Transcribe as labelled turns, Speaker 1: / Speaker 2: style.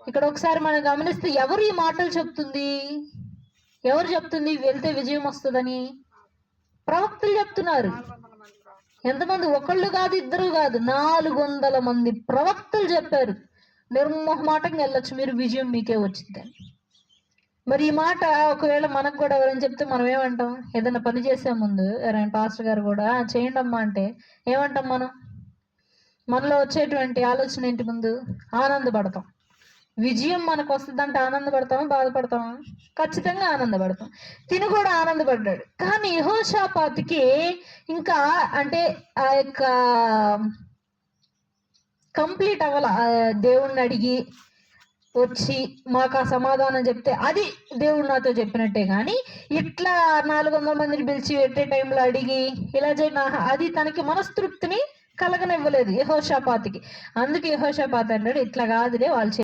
Speaker 1: ఇక్కడ ఒకసారి మనం గమనిస్తే ఎవరు ఈ మాటలు చెప్తుంది? ఎవరు చెప్తుంది వెళ్తే విజయం వస్తుందని? ప్రవక్తలు చెప్తున్నారు. ఎంతమంది? ఒకళ్ళు కాదు, ఇద్దరు కాదు, 400 మంది ప్రవక్తలు చెప్పారు నిర్మోహమాటంగా వెళ్ళొచ్చు, మీరు విజయం మీకే వచ్చిందని. మరి ఈ మాట ఒకవేళ మనకు కూడా ఎవరైనా చెప్తే మనం ఏమంటాం? ఏదైనా పని చేసే ముందు ఎవరైనా పాస్టర్ గారు కూడా చేయండి అమ్మా అంటే ఏమంటాం మనం? మనలో వచ్చేటువంటి ఆలోచన ఏంటి? ముందు ఆనందపడతాం. విజయం మనకు వస్తుందంటే ఆనందపడతామా, బాధపడతామా? ఖచ్చితంగా ఆనందపడతాం. తిను కూడా ఆనందపడ్డాడు. కానీ యెహోషాపాతుకి ఇంకా అంటే ఆ యొక్క కంప్లీట్ అవ్వాల. దేవుణ్ణి అడిగి వచ్చి మాకు ఆ సమాధానం చెప్తే అది దేవుడు నాతో చెప్పినట్టే. కానీ ఇట్లా 400 మందిని పిలిచి పెట్టే టైంలో అడిగి ఇలా అది తనకి మనస్తృప్తిని కలగనివ్వలేదు యెహోషాపాతుకి. అందుకే యెహోషాపాతు అన్నాడు, ఇట్లా కాదులే వాళ్ళు